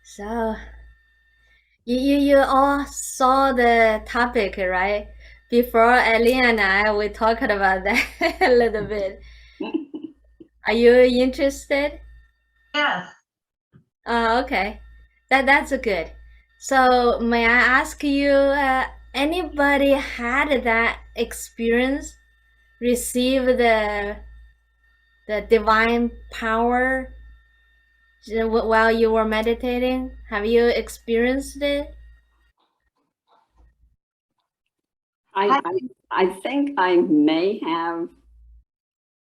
So you all saw the topic, right? Before Eileen and we talked about that a little bit. Are you interested? Yes. Okay. That's good. So may I ask you, anybody had that experience, receive the divine power while you were meditating? Have you experienced it? I, I, I think I may have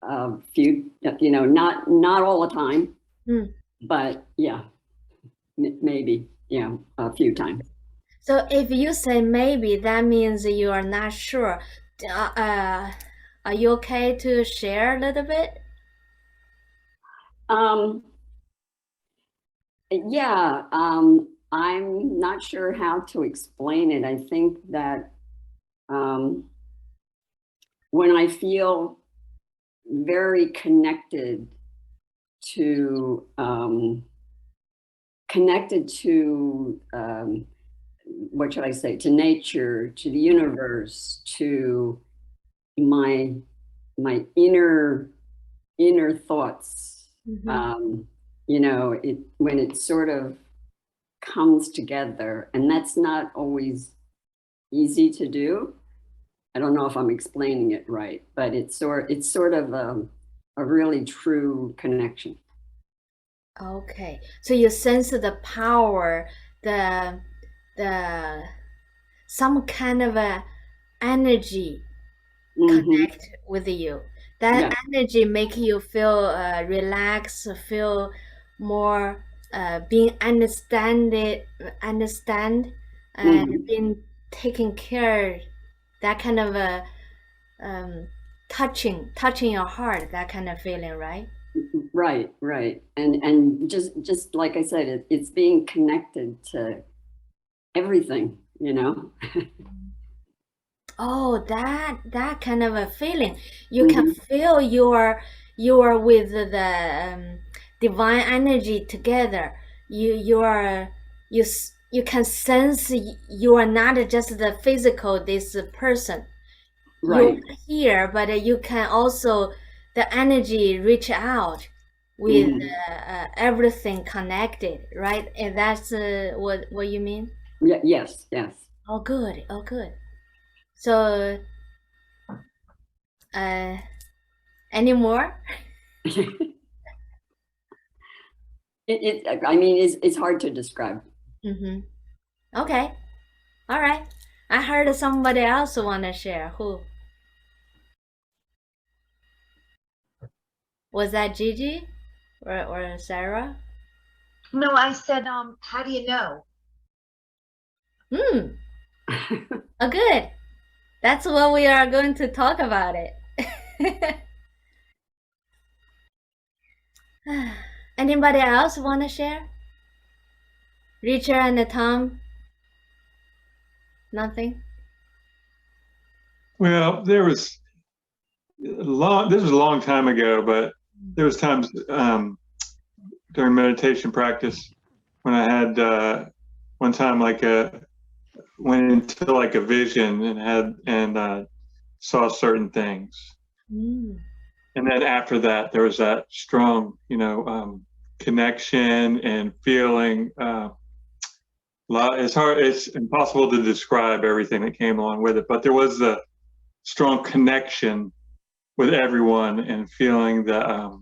a few, not all the time, Hmm. but yeah, maybe, a few times. So if you say maybe, that means you are not sure. Are you okay to share a little bit? Um, yeah, I'm not sure how to explain it. I think that um, when I feel very to connected to what should I say, to nature, to the universe, to my inner thoughts. Mm-hmm. It when it sort of comes together, and that's not always easy to do. I don't know if I'm explaining it right, but it's sort of a really true connection. Okay, so you sense the power, the the some kind of a energy Hmm. connect with you. That Yeah. energy make you feel relaxed, feel more being understand and Hmm. being taken care. That kind of a um, touching your heart. That kind of feeling, right? Right, right. And just like I said, it's being connected to everything, you know. Oh, that kind of a feeling. You can Hmm. feel you are with the divine energy together. You can sense you are not just the physical this person. You're Right. here, but you can also the energy reach out with Hmm. everything connected, right? And that's what you mean? Yeah, yes, yes. Oh, good. Oh, good. So, uh, any more? I mean, it's hard to describe. Mm-hmm. Okay. All right. I heard somebody else wanna share. Who was that? Gigi or Sarah? No, I said, how do you know? Hmm. Oh, good. That's what we are going to talk about it. Anybody else wanna share? Richard and Tom? Nothing. Well, this was a long time ago, but there was times during meditation practice when I had one time went into like a vision and saw certain things. Mm. And then after that, there was that strong, connection and feeling. It's impossible to describe everything that came along with it, but there was a strong connection with everyone and feeling the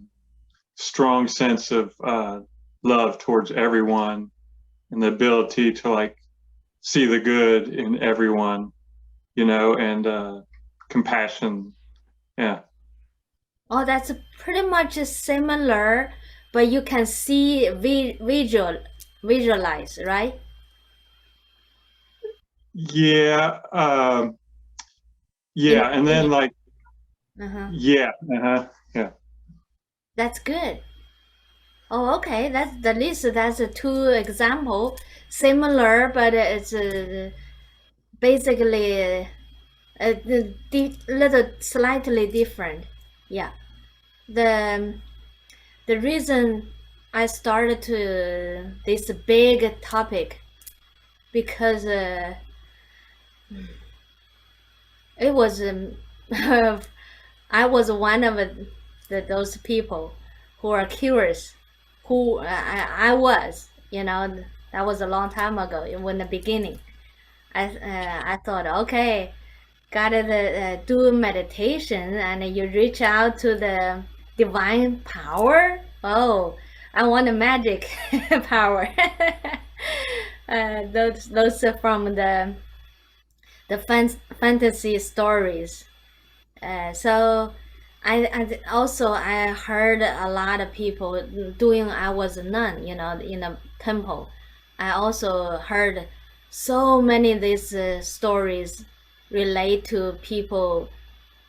strong sense of love towards everyone and the ability to like see the good in everyone, and compassion. Yeah. Oh, that's pretty much similar, but you can see visualize, right? Yeah. In Yeah. And then like, uh-huh. yeah. Uh-huh. Yeah. That's good. Oh, okay. That's the list. That's a two example, similar, but it's basically little slightly different. Yeah. The the reason I started to this big topic because it was I was one of those people who are curious, who I was, that was a long time ago in the beginning. I thought, okay, gotta do meditation and you reach out to the divine power. Oh, I want a magic power. Those are from the fantasy stories. So I also I heard a lot of people doing. I was a nun, in a temple. I also heard so many of these stories relate to people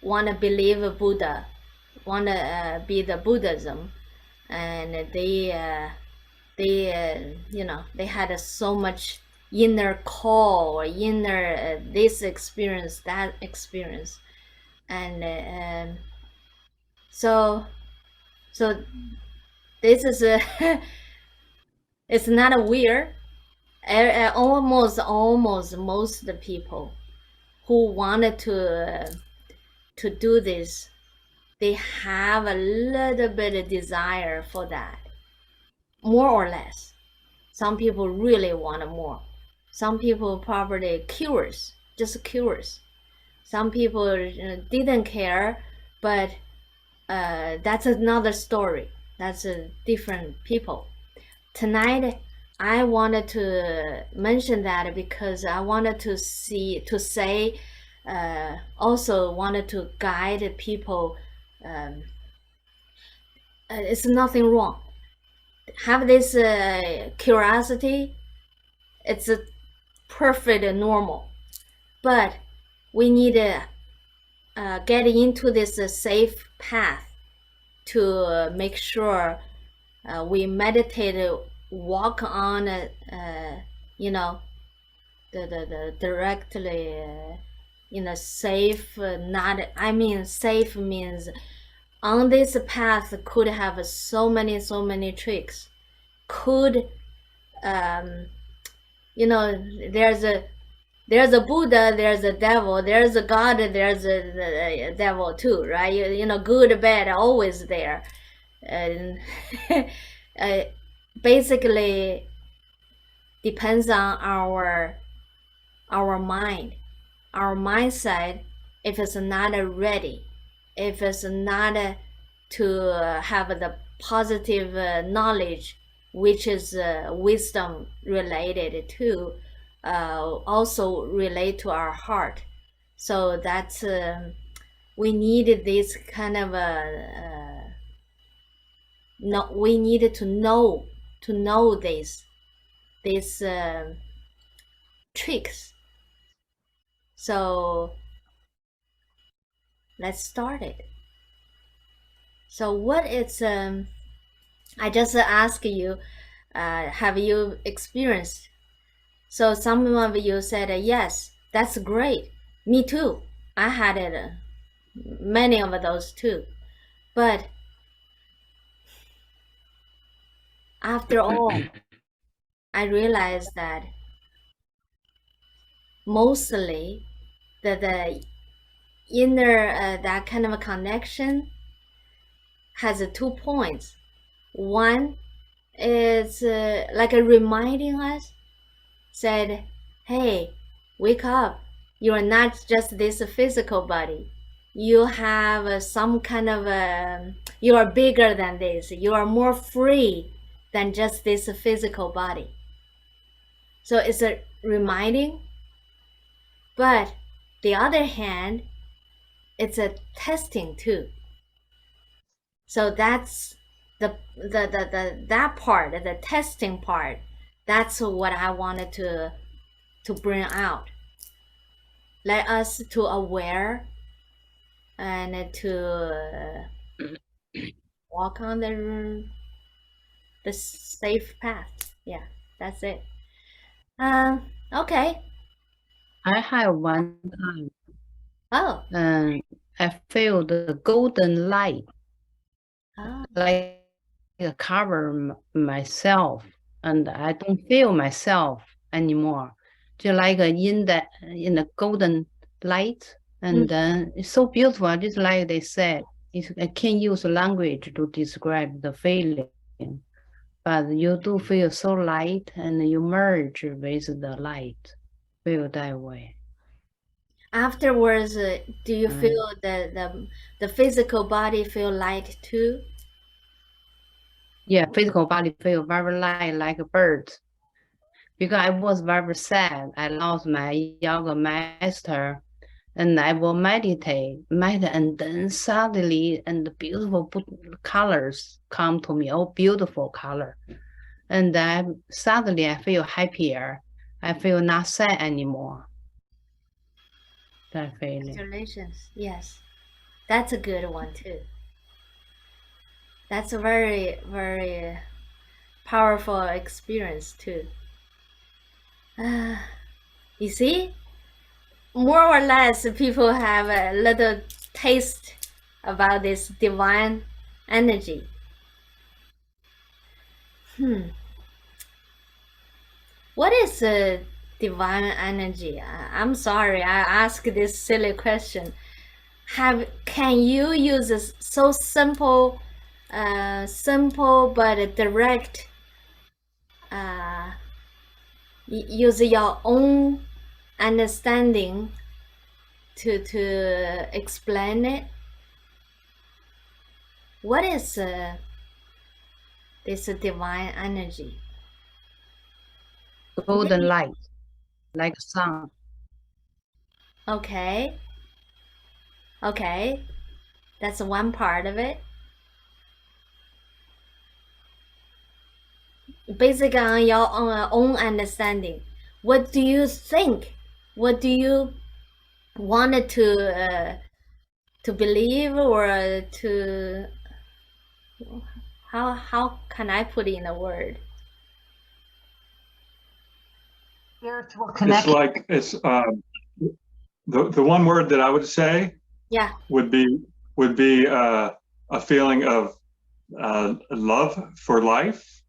want to believe Buddha, want to be the Buddhism, and they had so much inner call or inner this experience, that experience, and so so this is a it's not a weird. Almost most of the people who wanted to do this, they have a little bit of desire for that, more or less. Some people really want more. Some people probably curious, just curious. Some people didn't care, but that's another story. That's a different people. Tonight, I wanted to mention that because I wanted to say, also wanted to guide people. It's nothing wrong. Have this curiosity. It's a perfect and normal, but we need to get into this safe path to make sure we meditate, walk on, the directly in a safe, not, I mean, safe means on this path could have so many tricks. Could, um, there's a Buddha, there's a devil, there's a God, there's a devil too, right? Good, bad, always there. And uh, basically depends on our mind, our mindset. If it's not ready, if it's not to have the positive knowledge, which is wisdom related to, also relate to our heart. So that's we need this kind of no, we needed to know these tricks. So let's start it. So what is I just ask you, have you experienced? So some of you said yes, that's great. Me too. I had it, many of those too. But after all, I realized that mostly the inner that kind of a connection has 2 points. One is like reminding us, said, hey, wake up. You're not just this physical body. You have some kind of you are bigger than this. You are more free than just this physical body. So it's a reminding. But the other hand, it's a testing too. So that's that part, the testing part. That's what I wanted to bring out. Let us to aware and to walk on the safe path. Yeah, that's it. Okay. I have one time. Oh. I feel the golden light, Oh. like cover myself, and I don't feel myself anymore. Just like in the golden light, and it's so beautiful. Just like they said, I can't use language to describe the feeling, but you do feel so light, and you merge with the light. Feel that way. Afterwards, do you feel the physical body feel light too? Yeah, physical body feel very light like a bird. Because I was very sad. I lost my yoga master, and I will meditate, and then suddenly, and the beautiful colors come to me. Oh, beautiful color, and suddenly I feel happier. I feel not sad anymore. That feeling. Congratulations. Yes, that's a good one too. That's a very, very powerful experience too. You see, more or less, people have a little taste about this divine energy. What is divine energy? I'm sorry, I asked this silly question. Can you use a so simple, simple but direct? Use your own understanding to explain it. What is this divine energy? Golden light, like sun. Okay, that's one part of it. Basically, on your own understanding, what do you think? What do you want to believe, or to how can I put it in a word? Spiritual It's connection. like the one word that I would say Yeah. would be a feeling of love for life,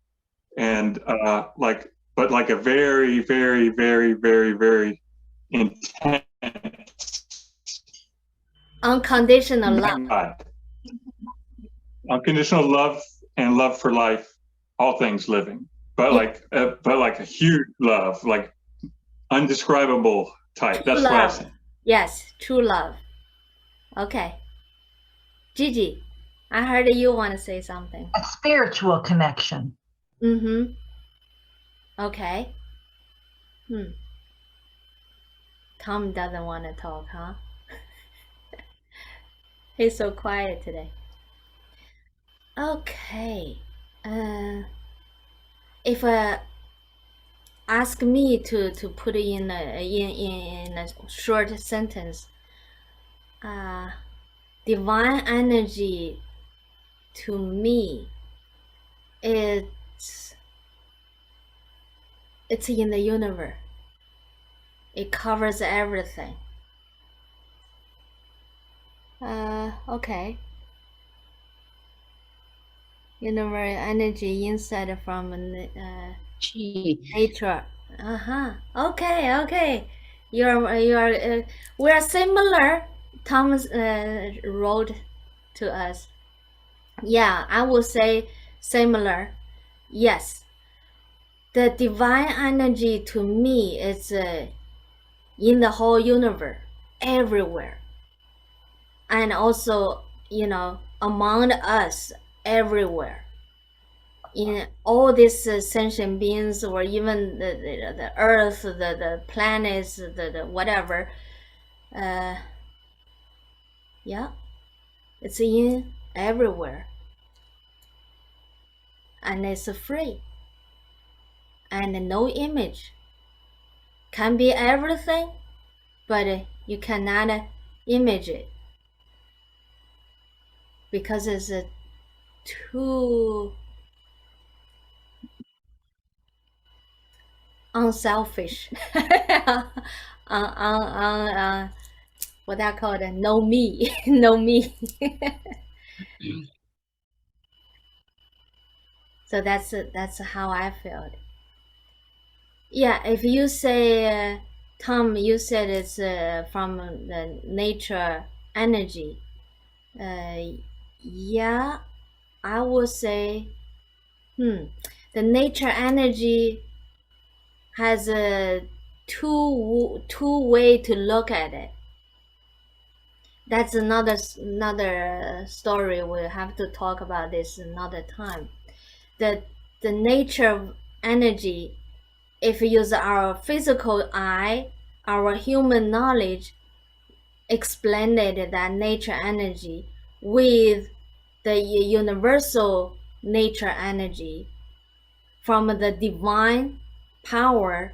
and but like a very, very, very, very, very intense Unconditional love. God. Unconditional love and love for life, all things living, but like a huge love, like undescribable type. True That's what I love. say. Yes, true love. Okay. Gigi, I heard you want to say something. A spiritual connection. Mm-hmm. Okay. Tom doesn't want to talk, huh? He's so quiet today. Okay. If ask me to put it in a short sentence, divine energy to me, it's in the universe. It covers everything. Okay. Universe energy inside from Chi. nature. Okay. You're we are similar. Thomas wrote to us. Yeah, I would say similar. Yes. The divine energy to me is in the whole universe, everywhere. And also, among us, everywhere. In all these sentient beings, or even the earth, the planets, the whatever, yeah, it's in everywhere, and it's free, and no image. Can be everything, but you cannot image it because it's too unselfish. What I call it, no me, no me. So that's how I felt. Yeah, if you say, Tom, you said it's from the nature energy. Yeah, I would say, the nature energy has a two way to look at it. That's another story. We'll have to talk about this another time. The nature of energy, if we use our physical eye, our human knowledge, explained it, that nature energy with the universal nature energy from the divine power,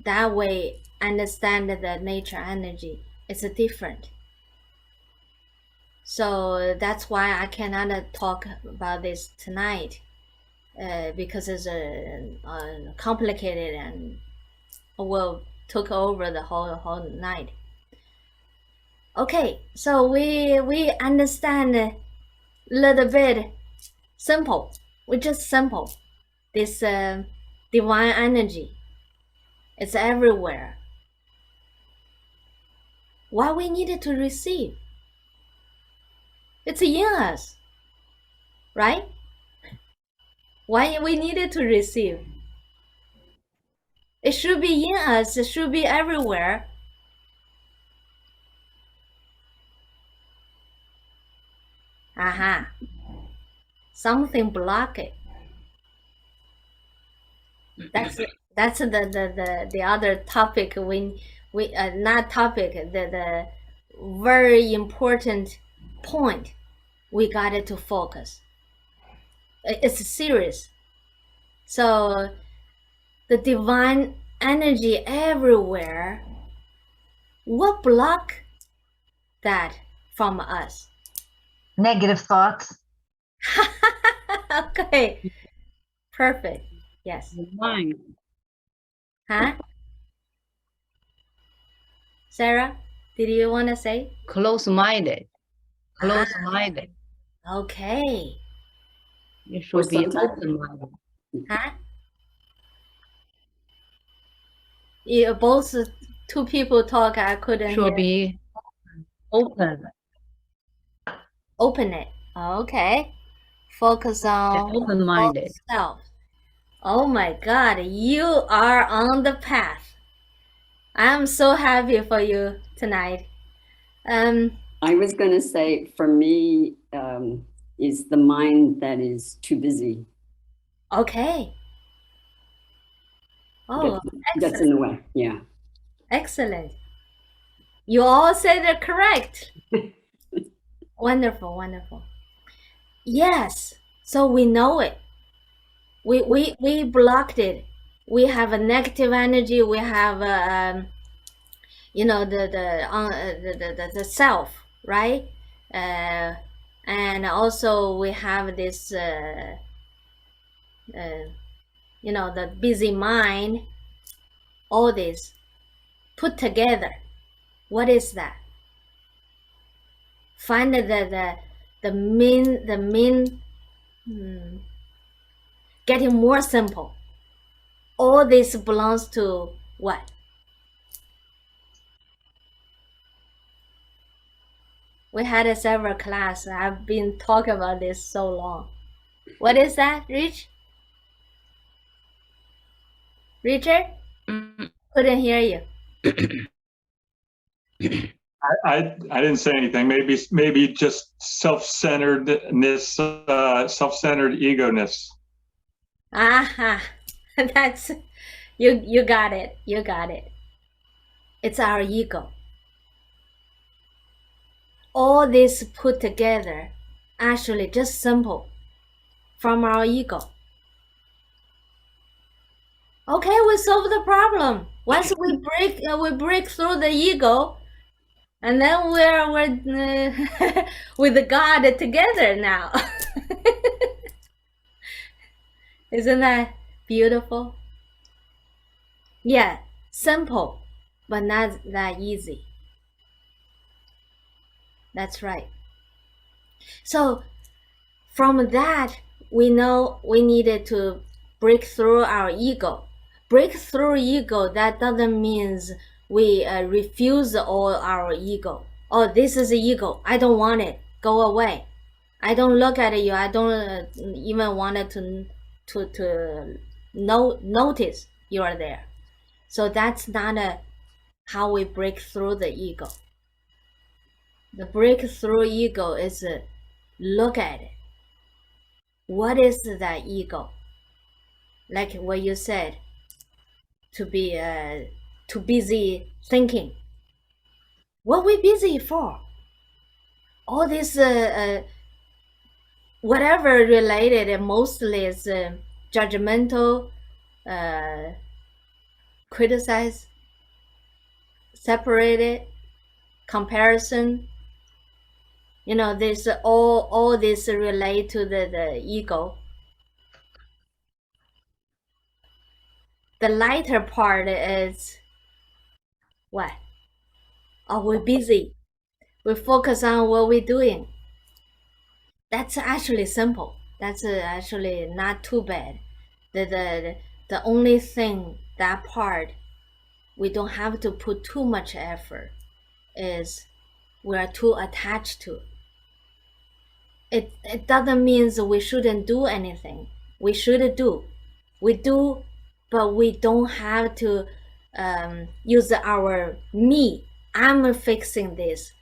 that way understand the nature energy. It's different. So that's why I cannot talk about this tonight, because it's complicated and will took over the whole night. Okay, so we understand a little bit simple. We just simple. This divine energy, it's everywhere. Why we needed to receive? It's in us, right? Why we needed to receive? It should be in us. It should be everywhere. Aha. Something block it. That's the other topic. We not topic. The very important point. We got it to focus. It's serious. So the divine energy everywhere. What block that from us? Negative thoughts. Okay, perfect. Yes. The mind. Huh? Sarah, did you want to say? Close-minded. Close-minded. Okay. You should be sometimes- open-minded. Huh? You both two people talk. I couldn't hear. Should be open. Open it. Okay. Focus on Open-minded. self. Oh my God, you are on the path. I'm so happy for you tonight. I was going to say, for me, is the mind that is too busy. Okay. Oh, That's in the way. Yeah. excellent. You all said it correct. Wonderful, wonderful. Yes, so we know it. We blocked it. We have a negative energy. We have the self, right? And also we have this the busy mind. All this put together. What is that? Find the main getting more simple. All this belongs to what? We had a several class. I've been talking about this so long. What is that, Rich? Richard? Couldn't hear you. I didn't say anything. Maybe just self-centeredness, self-centered egoness. Aha, that's you got it. You got it. It's our ego. All this put together, actually just simple, from our ego. Okay, we solve the problem. Once we break through the ego, and then we're with God together now. Isn't that beautiful? Yeah, simple, but not that easy. That's right. So from that, we know we needed to break through our ego. Break through ego, that doesn't mean we refuse all our ego. Oh, this is ego. I don't want it. Go away. I don't look at you. I don't even want it to notice you are there. So that's not how we break through the ego. The breakthrough ego is look at it. What is that ego? Like what you said, to be too busy thinking. What we busy for? All this whatever related, mostly is judgmental, criticize, separated, comparison. You know, this all this relate to the ego. The lighter part is what? Are we busy? We focus on what we're doing. That's actually simple. That's actually not too bad. The only thing, that part we don't have to put too much effort, is we are too attached to. It doesn't mean we shouldn't do anything. We should do. We do, but we don't have to use our me. I'm fixing this.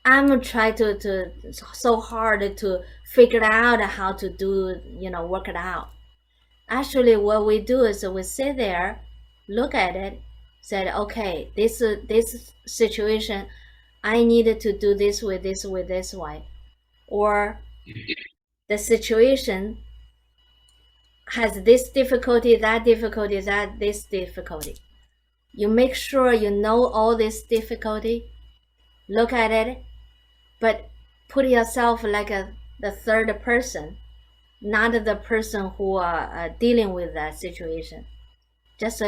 I'm trying to so hard to figure out how to do, work it out. Actually, what we do is we sit there, look at it, said, okay, this situation, I needed to do this with this way, or the situation has this difficulty, this difficulty. You make sure you know all this difficulty, look at it, but put yourself like the third person, not the person who are dealing with that situation. Just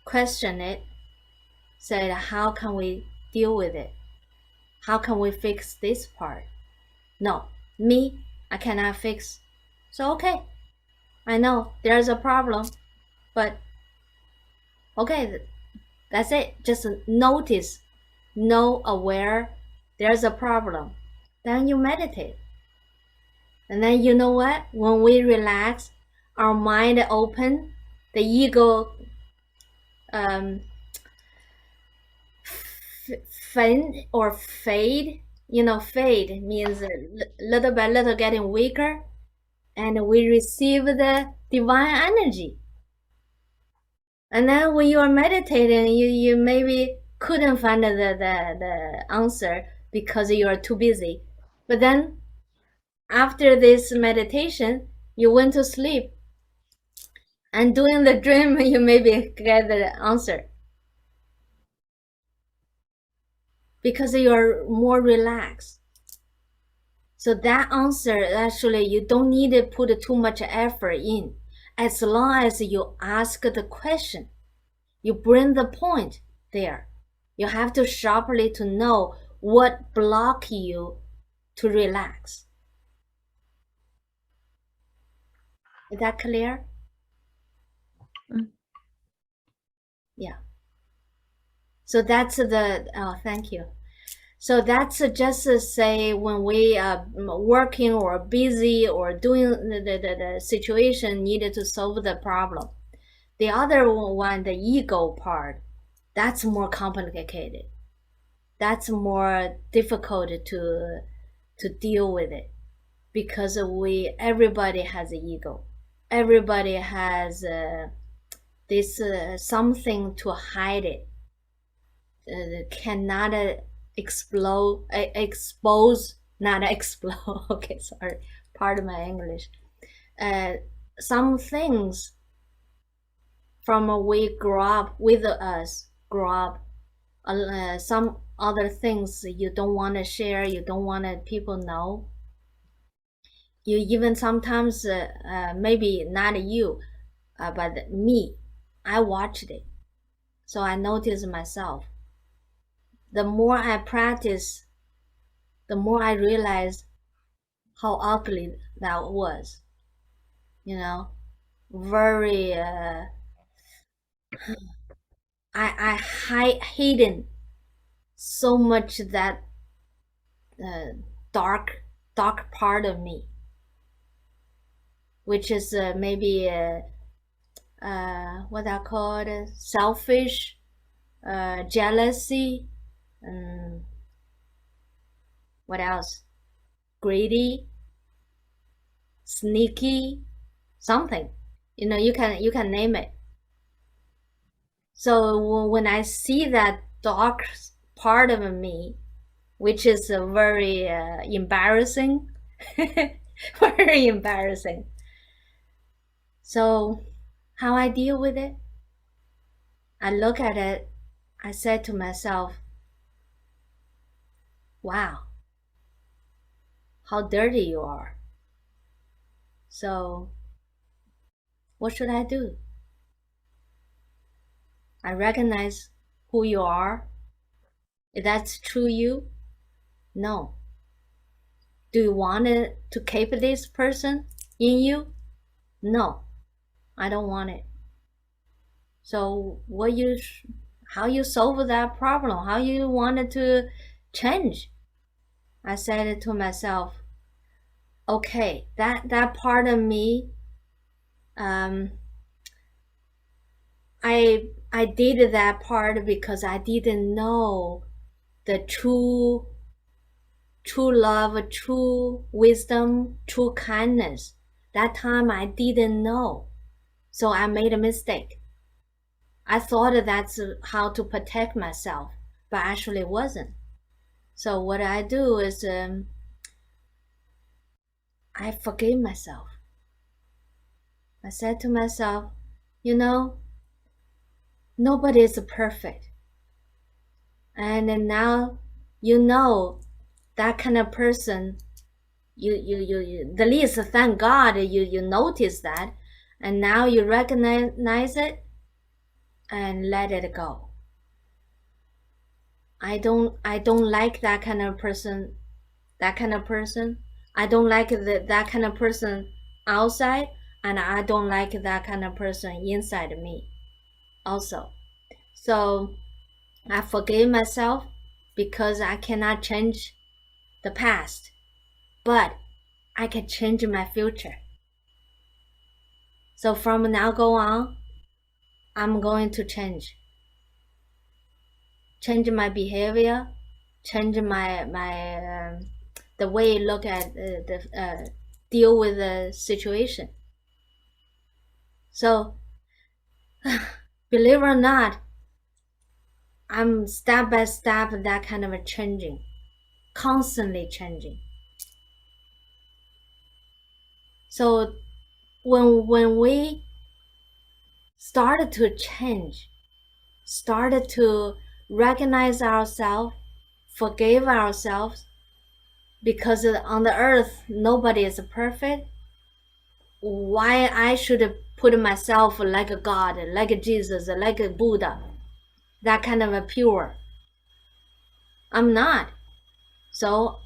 question it, say, how can we deal with it? How can we fix this part? No, me, I cannot fix. So okay, I know there's a problem, but okay, that's it. Just notice, know, aware there's a problem. Then you meditate. And then you know what? When we relax, our mind open, the ego fade or fade. Fade means little by little getting weaker, and we receive the divine energy. And then when you are meditating, you maybe couldn't find the answer because you are too busy. But then after this meditation, you went to sleep, and during the dream, you maybe get the answer because you are more relaxed. So that answer, actually, you don't need to put too much effort in. As long as you ask the question, you bring the point there. You have to sharply to know what block you to relax. Is that clear? Yeah. So that's thank you. So that's just to say when we are working or busy or doing the situation needed to solve the problem. The other one, the ego part, that's more complicated. That's more difficult to deal with it, because everybody has an ego. Everybody has this something to hide it. Cannot expose, not explode. Okay, sorry, pardon my English. Some things from we grow up with us, some other things you don't want to share, you don't want people know. You even sometimes, maybe not you, but me, I watched it. So I noticed myself. The more I practice, the more I realized how ugly that was. you know, very, I hated so much that dark part of me, which is maybe what I call it, selfish, jealousy, what else? Greedy, sneaky, something. You know, you can name it. So when I see that dark part of me, which is very embarrassing, very embarrassing. So how I deal with it? I look at it, I said to myself, wow, how dirty you are. So what should I do? I recognize who you are. If that's true you, no. Do you want to keep this person in you? No, I don't want it. So how you solve that problem? How you wanted to change? I said it to myself, okay, that part of me, I did that part because I didn't know the true love, true wisdom, true kindness. That time I didn't know. So I made a mistake. I thought that's how to protect myself, but actually it wasn't. So what I do is I forgave myself. I said to myself, you know, nobody is perfect. And then now you know that kind of person, you the least thank God you notice that, and now you recognize it and let it go. I don't like that kind of person. I don't like that kind of person outside, and I don't like that kind of person inside me also. So I forgave myself because I cannot change the past, but I can change my future. So from now go on, I'm going to change my behavior, change my the way I look at deal with the situation. So believe it or not, I'm step by step that kind of a changing, constantly changing. So when we started to change, started to recognize ourselves, forgive ourselves, because on the earth nobody is perfect. Why I should put myself like a God, like a Jesus, like a Buddha, that kind of a pure? I'm not. So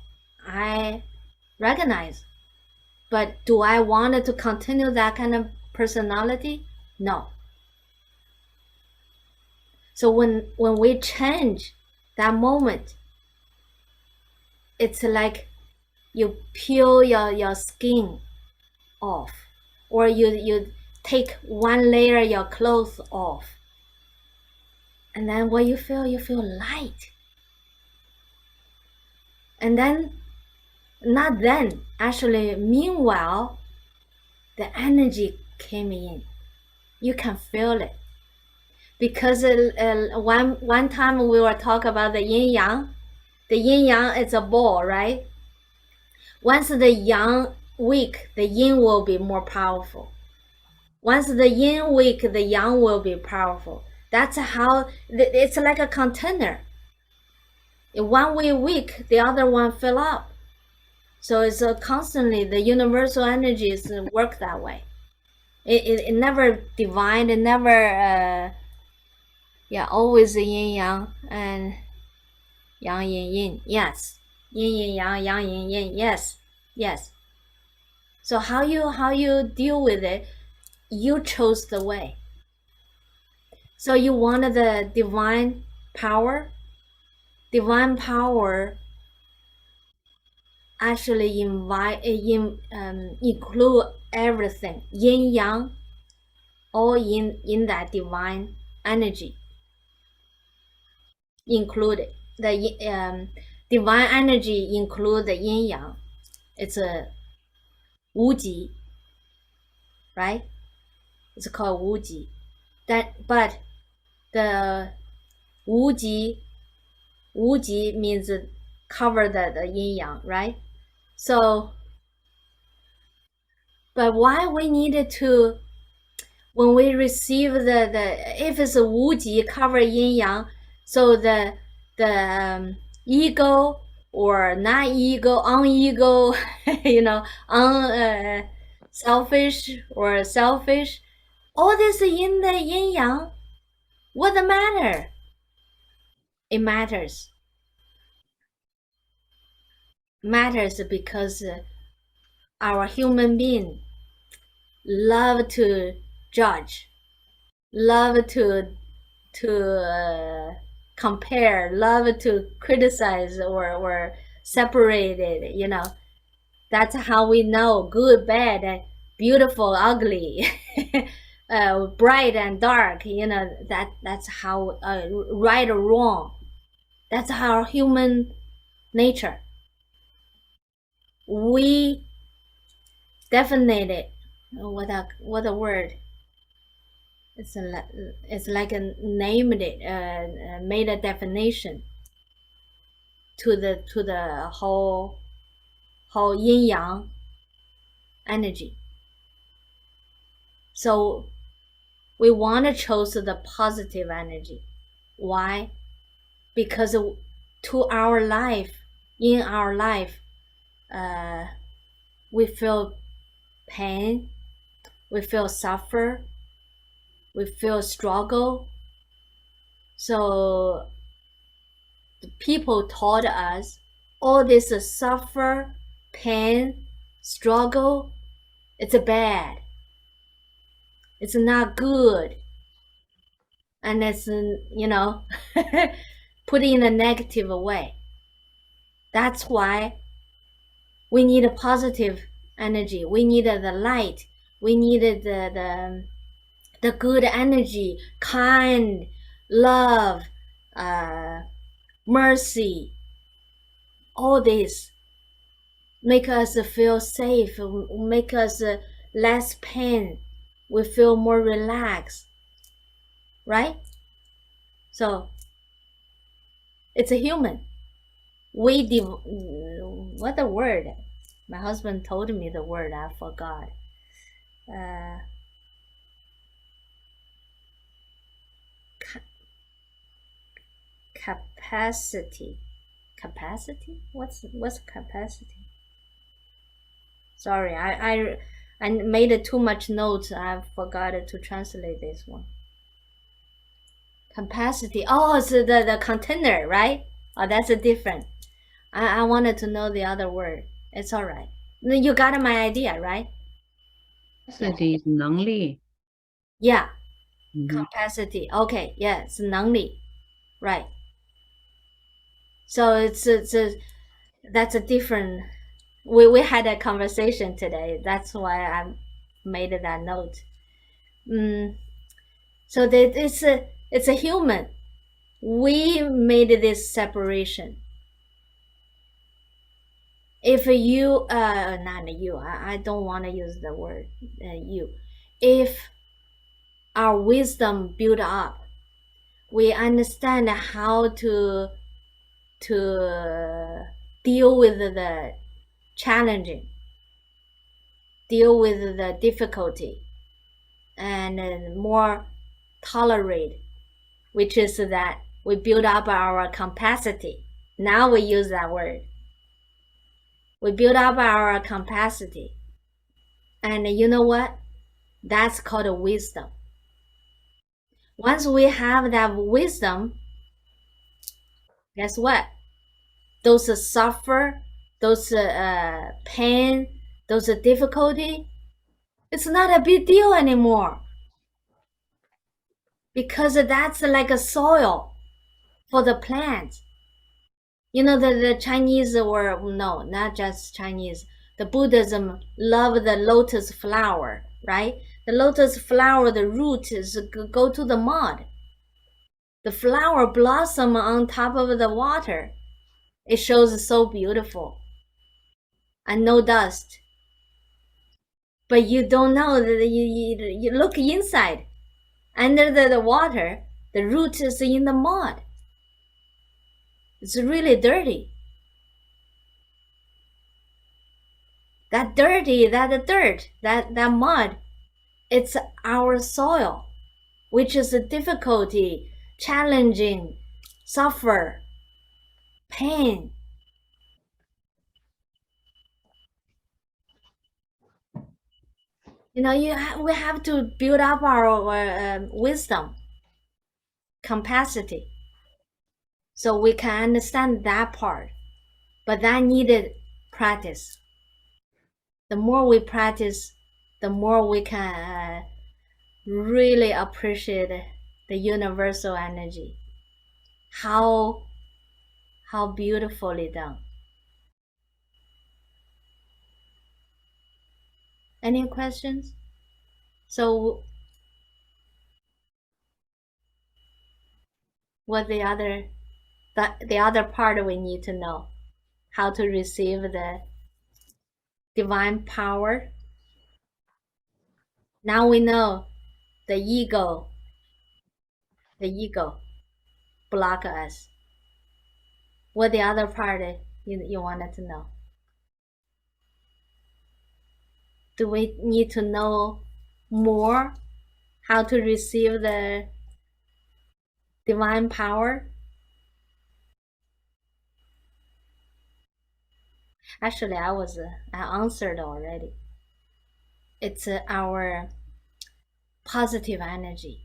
I recognize. But do I want to continue that kind of personality? No. So when we change that moment, it's like you peel your skin off, or you take one layer your clothes off, and then what you feel light. And then not then, actually meanwhile the energy came in. You can feel it. Because one time we were talking about the yin yang. The yin yang is a ball, right? Once the yang weak, the yin will be more powerful. Once the yin weak, the yang will be powerful. That's how it's like a container. If one way weak, the other one fill up. So it's constantly the universal energies work that way. It never divine. It never always the yin yang and yang yin yin. Yes, yin yin yang, yang yin yin. Yes. So how you deal with it, you chose the way. So you wanted the divine power. Divine power actually include everything, yin yang, all in that divine energy included. The divine energy include the yin yang. It's a wuji, right? It's called wuji. But the wuji means cover the yin yang, right? So, but why we needed to, when we receive if it's a wuji cover yin yang, so the ego or not ego, unego, selfish or selfish, all this in the yin yang, what the matter? It matters. Matters because our human being love to judge, love to compare, love to criticize or separate it, That's how we know good, bad, beautiful, ugly, bright and dark, that's how right or wrong. That's our human nature. We definitely, what a word. It's like a named it, made a definition to the whole yin yang energy. So we want to choose the positive energy. Why? Because to our life, in our life, we feel pain, we feel suffer, we feel struggle. So the people taught us all this suffer, pain, struggle, it's bad. It's not good. And it's, put in a negative way. That's why we need a positive energy. We needed the light. We needed the good energy, kind, love, mercy. All this make us feel safe, make us less pain. We feel more relaxed, right? So it's a human. What the word? My husband told me the word, I forgot. Capacity? What's capacity? Sorry, I made too much notes. I forgot to translate this one. Capacity. Oh, it's the container, right? Oh, that's a different. I wanted to know the other word. It's all right. You got my idea, right? Capacity is 能力. Yeah. Capacity. Okay. Yeah, it's 能力. Right. So that's a different. We had a conversation today. That's why I made that note. So that it's a human. We made this separation. If you, not you, I don't want to use the word you. If our wisdom build up, we understand how to deal with the challenging, deal with the difficulty, and more tolerate, which is that we build up our capacity. Now we use that word. We build up our capacity. And you know what? That's called wisdom. Once we have that wisdom, guess what? Those suffer, those pain, those difficulty, it's not a big deal anymore. Because that's like a soil for the plants. You know, the Chinese were, no, not just Chinese. The Buddhism love the lotus flower, right? The lotus flower, the root is go to the mud. The flower blossom on top of the water. It shows so beautiful. And no dust. But you don't know that you look inside. Under the water, the root is in the mud. It's really dirty. That dirty, that dirt, that mud, it's our soil, which is a difficulty, challenging, suffer, pain. You know, we have to build up our wisdom, capacity, so we can understand that part. But that needed practice. The more we practice, the more we can really appreciate the universal energy. How beautifully done. Any questions? So what the other part we need to know? How to receive the divine power. Now we know the ego block us. What the other part you wanted to know? Do we need to know more how to receive the divine power? Actually, I answered already. It's our positive energy.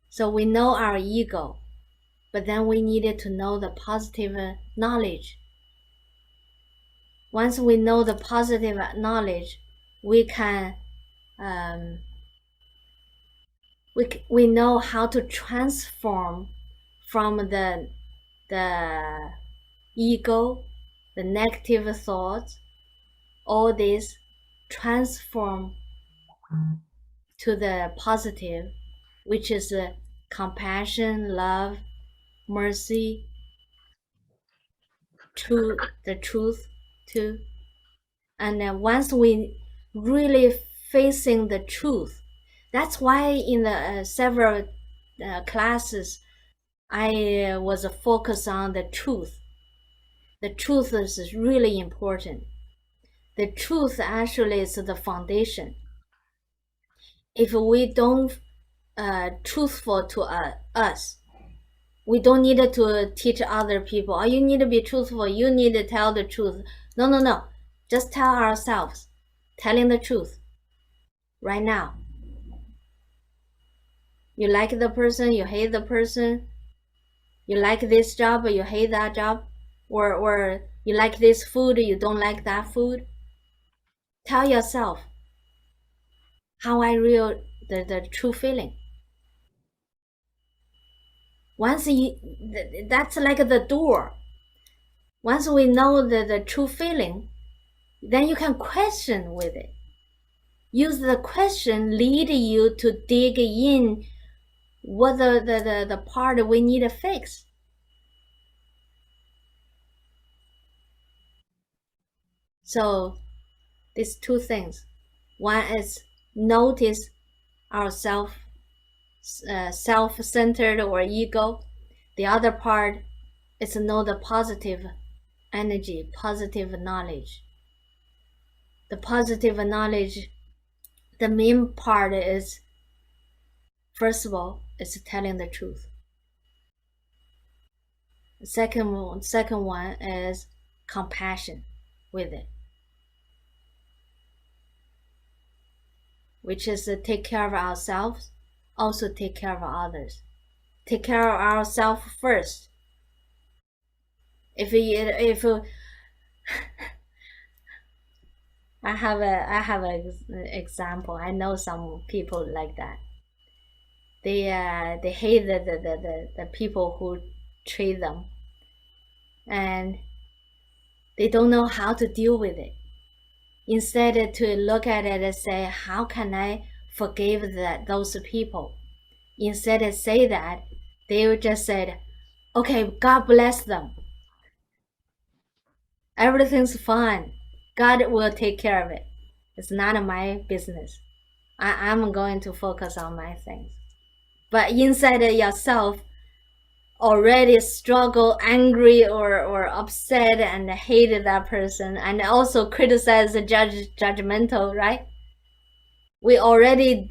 So we know our ego, but then we needed to know the positive knowledge. Once we know the positive knowledge, we can we know how to transform from the ego, the negative thoughts, all this transform to the positive, which is compassion, love, mercy, the truth too. And then once we really facing the truth, that's why in the several classes I was focused on the truth. The truth is really important. The truth actually is the foundation. If we don't truthful to us, we don't need to teach other people. Oh, you need to be truthful. You need to tell the truth. No. Just tell ourselves, telling the truth right now. You like the person, you hate the person. You like this job, you hate that job. Or you like this food, you don't like that food. Tell yourself how I real the true feeling. Once that's like the door. Once we know the true feeling, then you can question with it. Use the question lead you to dig in what the part we need to fix. So these two things. One is notice our self-centered or ego. The other part is know the positive energy, positive knowledge. The positive knowledge, the main part is, first of all, is telling the truth. The second one is compassion with it, which is to take care of ourselves, also take care of others. Take care of ourselves first. If I have an example. I know some people like that. They hate the people who treat them, and they don't know how to deal with it. Instead to look at it and say, how can I forgive those people? Instead of say that, they would just said, okay, God bless them. Everything's fine. God will take care of it. It's none of my business. I'm going to focus on my things. But inside of yourself, already struggle, angry or upset and hated that person, and also criticize the judgmental, right? We already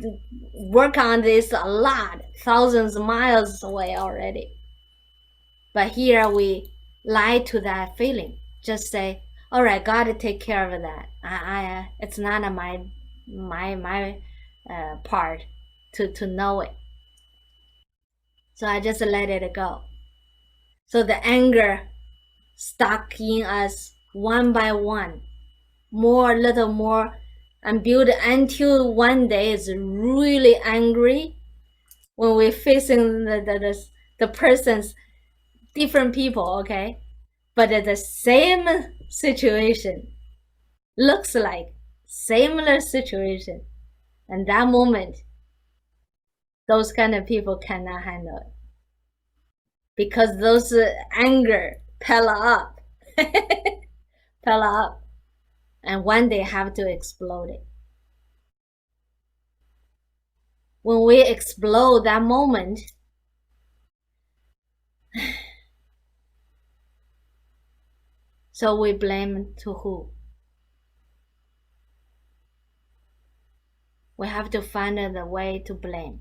work on this a lot, thousands of miles away already. But here we lie to that feeling. Just say, all right, God take care of that. It's not my part to know it. So I just let it go. So the anger stuck in us one by one, little more, and build until one day is really angry when we're facing the persons, different people, okay? But the same situation, looks like similar situation. And that moment, those kind of people cannot handle it. Because those anger pile up, pile up, and one day have to explode it. When we explode that moment, so we blame to who? We have to find the way to blame,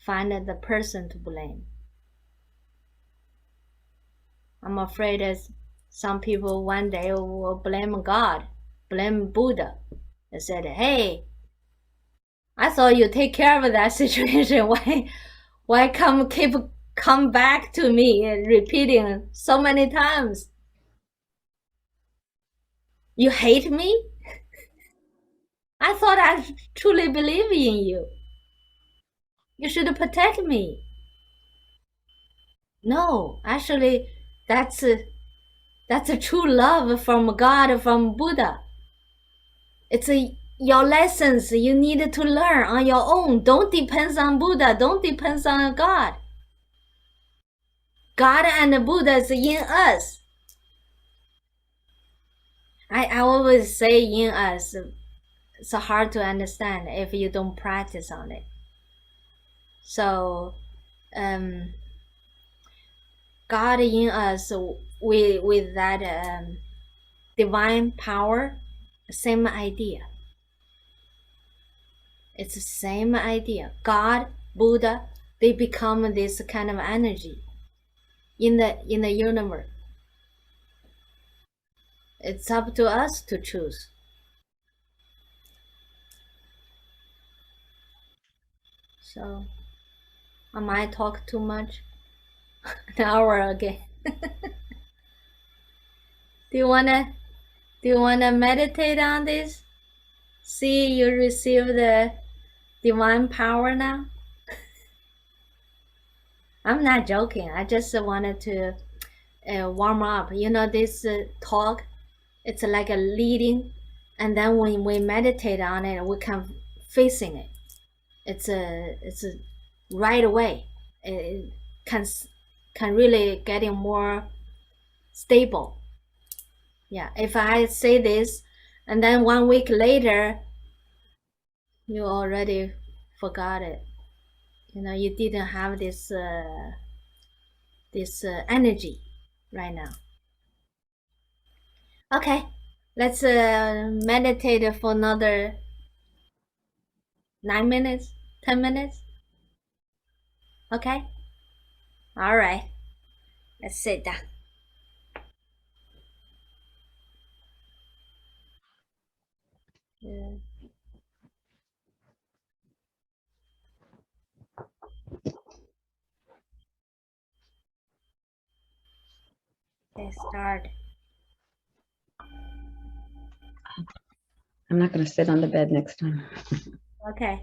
find the person to blame. I'm afraid that some people one day will blame God, blame Buddha. They said, hey, I thought you take care of that situation. Why come back to me and repeating so many times? You hate me? I thought I truly believe in you. You should protect me. No, actually, that's a true love from God, from Buddha. It's your lessons you need to learn on your own. Don't depend on Buddha. Don't depend on God. God and Buddha is in us. I always say in us. It's hard to understand if you don't practice on it. So, God in us with that divine power, same idea. It's the same idea. God, Buddha, they become this kind of energy in the universe. It's up to us to choose. So, I might talk too much. An hour again. Do you wanna meditate on this? See, you receive the divine power now. I'm not joking. I just wanted to warm up. You know, this talk, it's like a leading, and then when we meditate on it, we can facing it. It's a right away. It can really getting more stable. Yeah, if I say this, and then 1 week later, you already forgot it. You know, you didn't have this energy right now. Okay, let's meditate for another 9 minutes, 10 minutes. Okay, all right, let's sit down. Yeah. Okay, start. I'm not going to sit on the bed next time. Okay.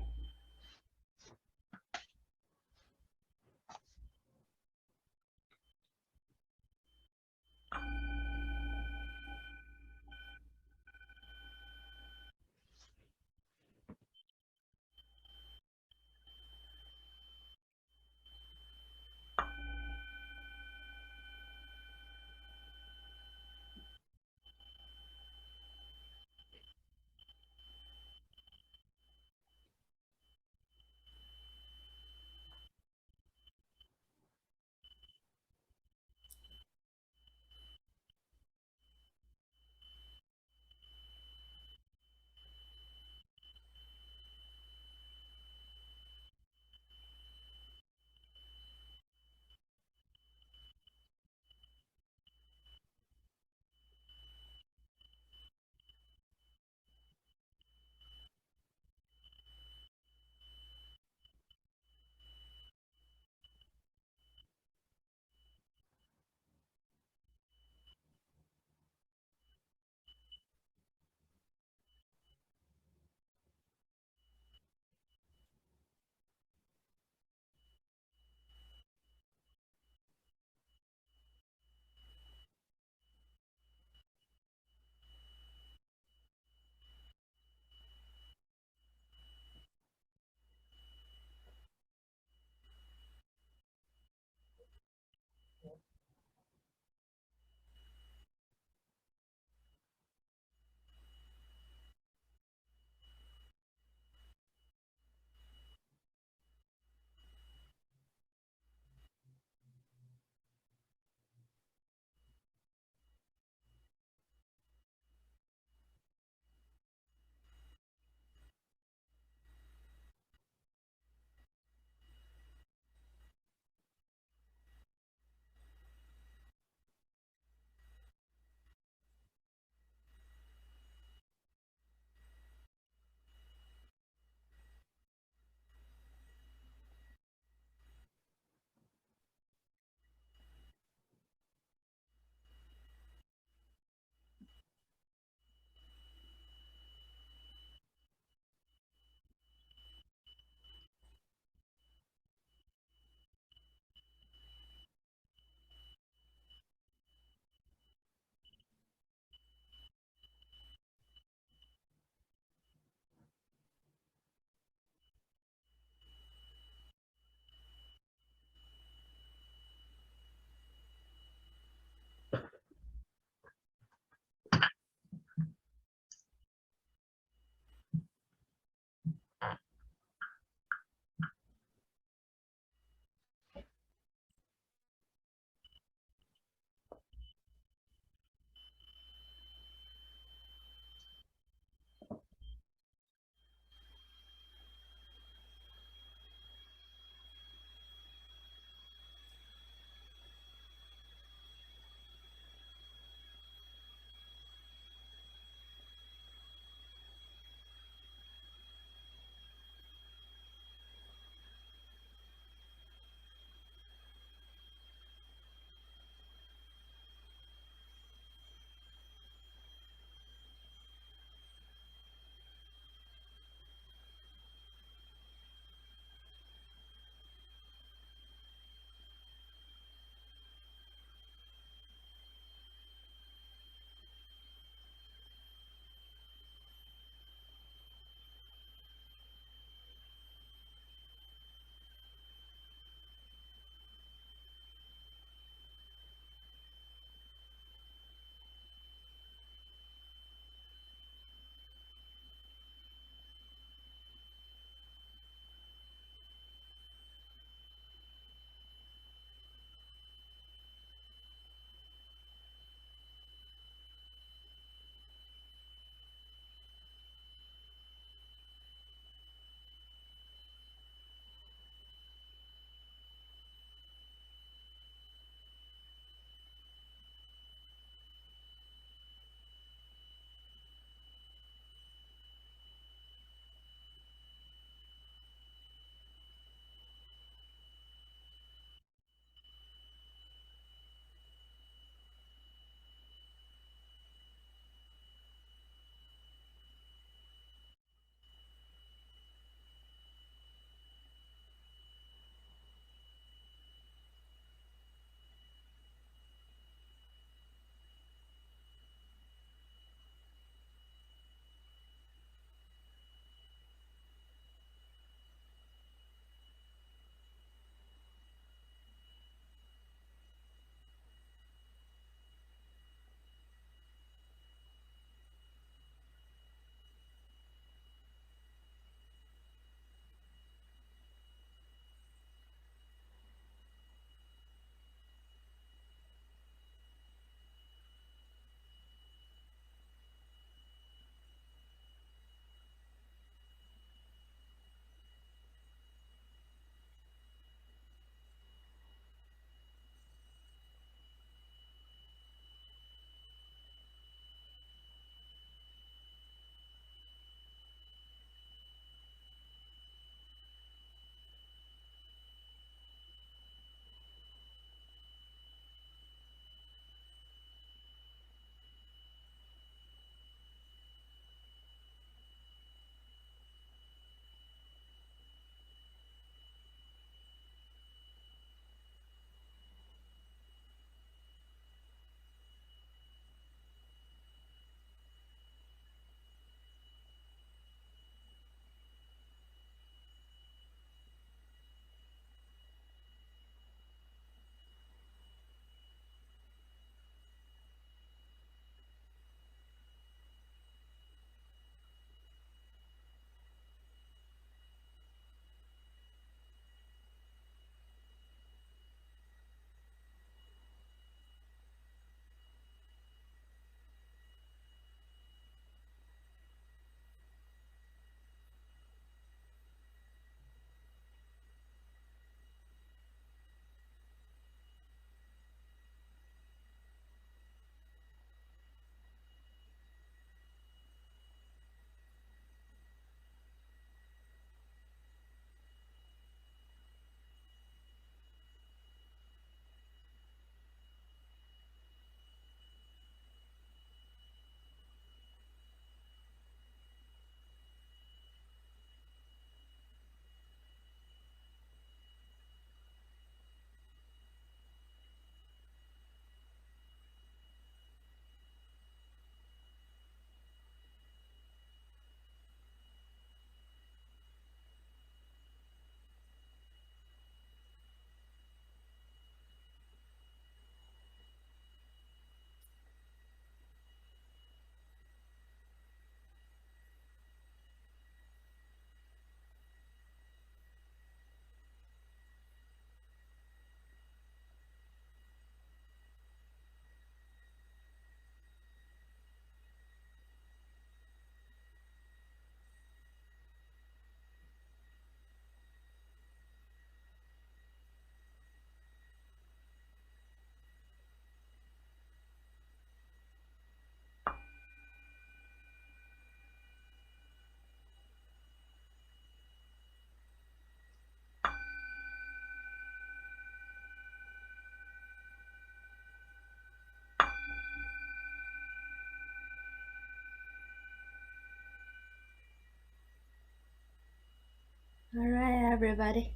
All right, everybody.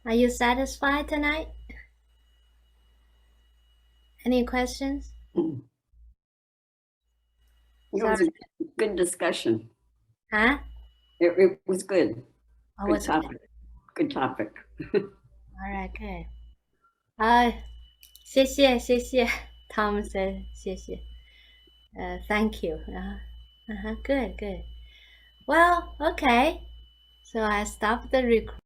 Are you satisfied tonight? Any questions? It was a good discussion. Huh? It was good. Oh, Good what's good? topic. Good topic. All right, good. 谢谢 Tom said 谢谢 thank you. Good. Well, okay. So I stopped the recording.